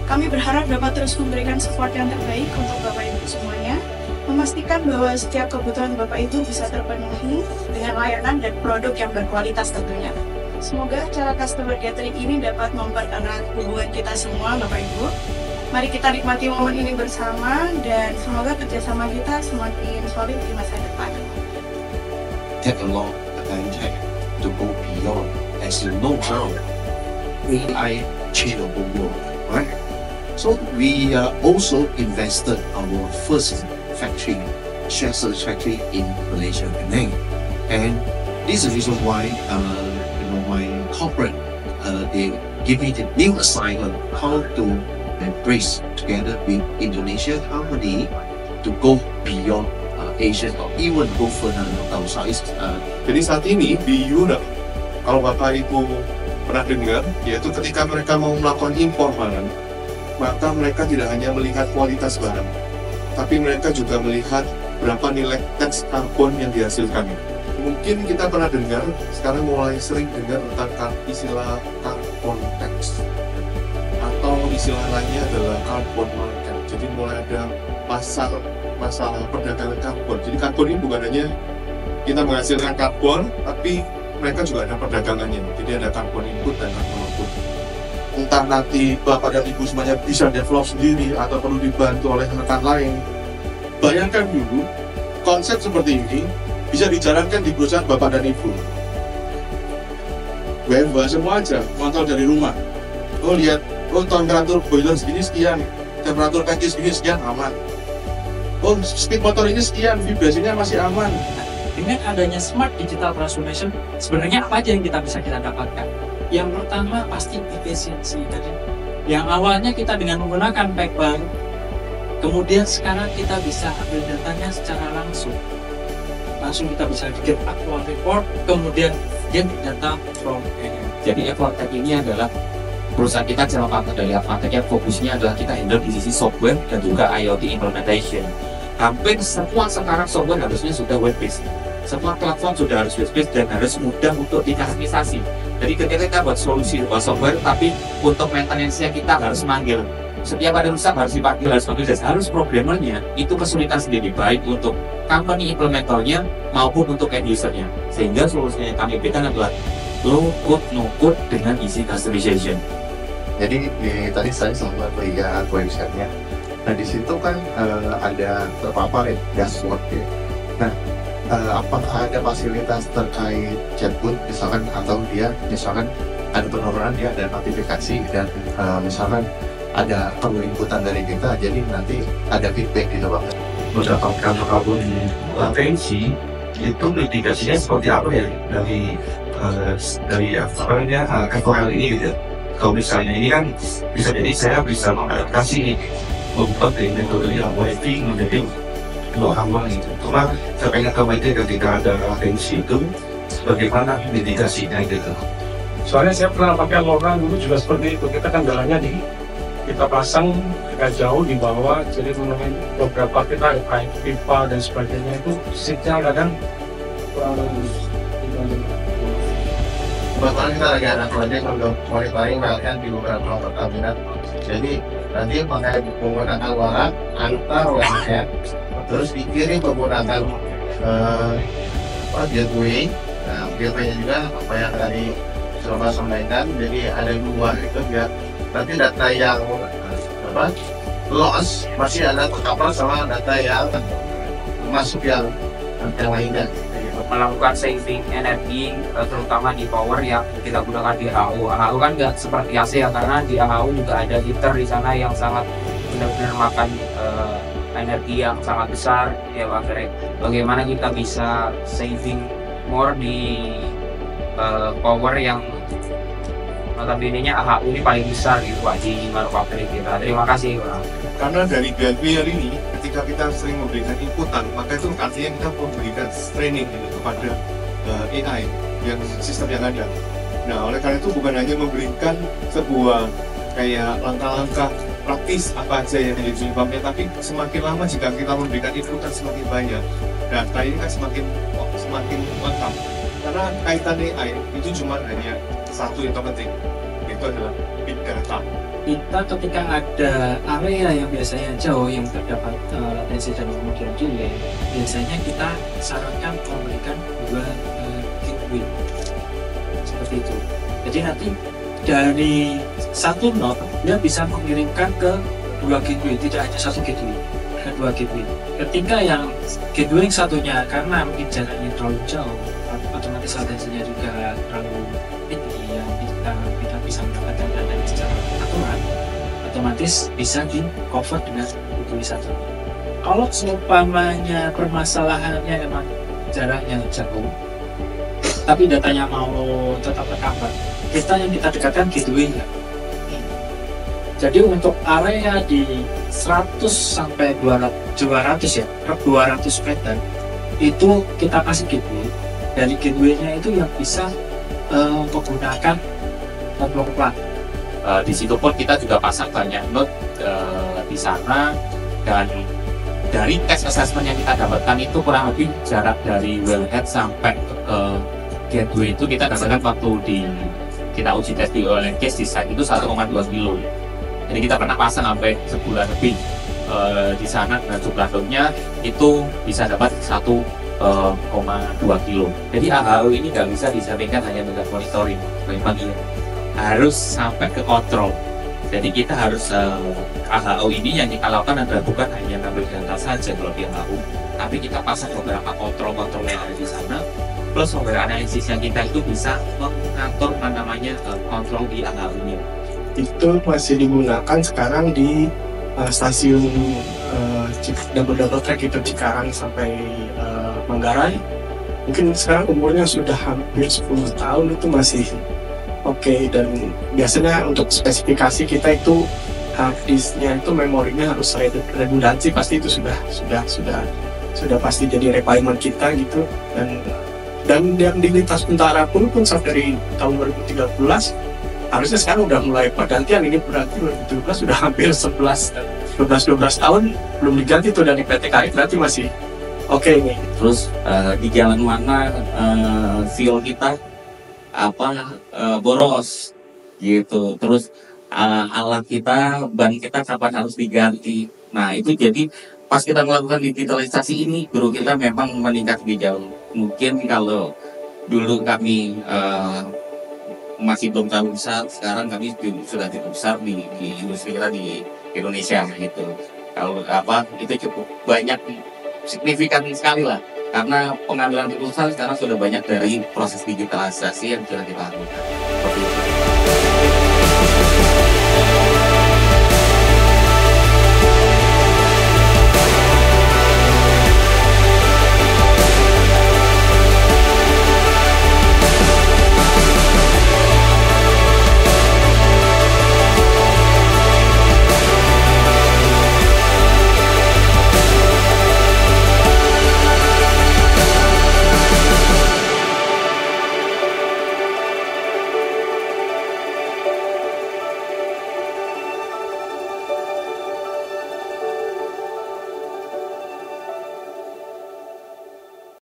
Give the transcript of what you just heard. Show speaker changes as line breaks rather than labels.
Kami berharap dapat terus memberikan support yang terbaik untuk Bapak Ibu semuanya, memastikan bahwa setiap kebutuhan Bapak Ibu bisa terpenuhi dengan layanan dan produk yang berkualitas tentunya. Semoga cara customer gathering ini dapat mempererat hubungan kita semua, Bapak Ibu. Mari kita nikmati momen ini bersama dan semoga kerjasama kita semakin solid di masa depan.
Take a long and to go beyond. As you know now, AI changed the whole world, right? So we also invested our first factory, shared service factory in Malaysia, Penang, and this is the reason why my corporate they give me the new assignment how to embrace together with Indonesia company to go beyond Asia or even go further outside.
Jadi saat ini di Europe, kalau Bapak Ibu pernah dengar, yaitu ketika mereka mau melakukan impor barang, maka mereka tidak hanya melihat kualitas barang, tapi mereka juga melihat berapa nilai tax karbon yang dihasilkan. Mungkin kita pernah dengar, sekarang mulai sering dengar tentang istilah carbon tax, atau istilah lainnya adalah carbon market. Jadi mulai ada masalah perdagangan karbon. Jadi karbon ini bukan hanya kita menghasilkan karbon, tapi mereka juga ada perdagangannya. Jadi ada karbon input dan karbon output. Entah nanti Bapak dan Ibu semuanya bisa develop sendiri atau perlu dibantu oleh rekan lain. Bayangkan dulu, konsep seperti ini bisa dijalankan di perusahaan Bapak dan Ibu. WFH semua aja, kontrol dari rumah. Oh lihat, temperatur boiler segini sekian, temperatur tangki segini sekian, aman. Oh speed motor ini sekian, vibrasinya masih aman.
Dengan adanya smart digital transformation, sebenarnya apa aja yang bisa kita dapatkan? Yang pertama pasti efisiensi. Yang awalnya kita dengan menggunakan pack baru, kemudian sekarang kita bisa ambil datanya secara langsung kita bisa bikin actual report, kemudian get data from AI.
Jadi Advantech ini adalah perusahaan kita channel partner dari Advantech yang fokusnya adalah kita handle di sisi software dan juga IoT implementation. Hampir semua sekarang software harusnya sudah web based. Semua platform sudah harus web based dan harus mudah untuk dikustomisasi. Jadi ketika kita buat solusi software, tapi untuk maintenance-nya kita harus manggil. Setiap ada rusak harus dipanggil, harus programmernya itu kesulitan sendiri, baik untuk company implementornya maupun untuk end usernya. Sehingga solusinya yang kami berikan adalah low code no code dengan easy customization.
Jadi tadi saya sempat lihat websitenya. Nah di situ kan ada terpapar dashboard ya. Nah apakah ada fasilitas terkait chatbot misalkan, atau dia misalkan ada penurunan, dia ada notifikasi dan misalkan ada perlu inputan dari kita, jadi nanti ada feedback gitu Bang.
Mendapatkan karbon latensi itu mitigasinya seperti apa ya dari FOL ini gitu. Kalau misalnya ini kan bisa jadi saya bisa mengadaptasi nih, membuat dari metode yang waving menjadi low hama gitu. Cuma saya pengen tahu itu ketika ada latensi itu bagaimana mitigasinya gitu.
Soalnya saya pernah pakai LoRa dulu juga seperti itu. Kita kan jalannya kita pasang agak jauh di bawah, jadi menurut beberapa kita kayak pipa dan sebagainya itu sinyal kadang kurang bagus.
Kebetulan kita lagi ada proyek untuk monitoring PLN di beberapa Pertamina. Jadi nanti pakai menggunakan LoRa antar website, terus dikirim menggunakan gateway. Nah, gateway-nya juga apa yang tadi coba sampaikan. Jadi ada dua itu biar nanti data yang loss masih ada tercover sama data yang masuk yang lainnya.
Melakukan saving energi terutama di power yang kita gunakan di AHU. AHU kan nggak seperti AC ya, karena di AHU juga ada heater di sana yang sangat benar-benar makan energi yang sangat besar ya Pak Ferry. Bagaimana kita bisa saving more di power yang notabene-nya AHU ini paling besar gitu Pak di manufacturing kita. Terima kasih Pak.
Karena dari behavior ini, ketika kita sering memberikan inputan, maka itu artinya kita memberikan training gitu kepada AI yang sistem yang ada. Nah, oleh karena itu bukan hanya memberikan sebuah kayak langkah-langkah praktis apa aja yang menjadi penyebabnya, tapi semakin lama jika kita memberikan inputan semakin banyak, data ini kan semakin lengkap. Karena kaitan AI itu cuma hanya satu yang penting, itu adalah big data.
kita ketika ada area yang biasanya jauh yang terdapat latensi dan kemudian delay, biasanya kita sarankan memberikan 2 gateway seperti itu. Jadi nanti dari satu node dia bisa mengirimkan ke 2 gateway, tidak hanya 1 gateway, ke 2 gateway. Ketika yang gateway yang satunya karena mungkin jaraknya terlalu jauh, otomatis latensinya juga terlalu tinggi yang kita bisa mendapatkan data secara aturan, otomatis bisa di cover dengan gateway satu. Kalau seumpamanya permasalahannya memang jaraknya jauh, tapi datanya mau tetap recover, yang kita dekatkan gateway. Jadi untuk area di 100 sampai 200 ya, 200 meter itu kita kasih gateway. Dari gateway-nya itu yang bisa menggunakan blok plat.
Di situ pun kita juga pasang banyak node di sana, dan dari tes assessment yang kita dapatkan itu kurang lebih jarak dari wellhead sampai ke gateway itu kita dapatkan waktu kita uji tes di oil and gas di site itu 1,2 kilo. Jadi kita pernah pasang sampai sebulan lebih di sana, dan jumlah node-nya itu bisa dapat 1,2 kilo. Jadi AHU ini nggak bisa disampaikan hanya dengan monitoring, memang iya harus sampai ke kontrol. Jadi kita harus AHU ini yang kita lakukan adalah bukan hanya ngambil data saja kalau di AHU, tapi kita pasang beberapa kontrol-kontrol yang ada di sana, plus beberapa analisis yang kita itu bisa mengatur namanya kontrol di AHU-nya.
Itu masih digunakan sekarang di stasiun double track itu Cikarang sampai Manggarai. Mungkin sekarang umurnya sudah hampir 10 tahun, itu masih oke. Dan biasanya untuk spesifikasi kita itu hard disknya itu memorinya harus redundansi, pasti itu sudah pasti jadi requirement kita gitu. Dan yang di lintas tentara pun dari tahun 2013 harusnya sekarang udah mulai pergantian. Ini berarti 2017 sudah hampir 12 tahun belum diganti tuh dari PT KAI, berarti masih oke nih.
Terus di jalan mana fuel kita boros gitu, terus alat kita, ban kita kapan harus diganti. Nah itu jadi pas kita melakukan digitalisasi ini, guru kita memang meningkat lebih jauh. Mungkin kalau dulu kami masih belum terlalu besar, sekarang kami sudah cukup besar di industri kita di Indonesia gitu. Kalau itu cukup banyak, signifikan sekali lah, karena pengambilan keputusan sekarang sudah banyak dari proses digitalisasi yang sudah kita lakukan.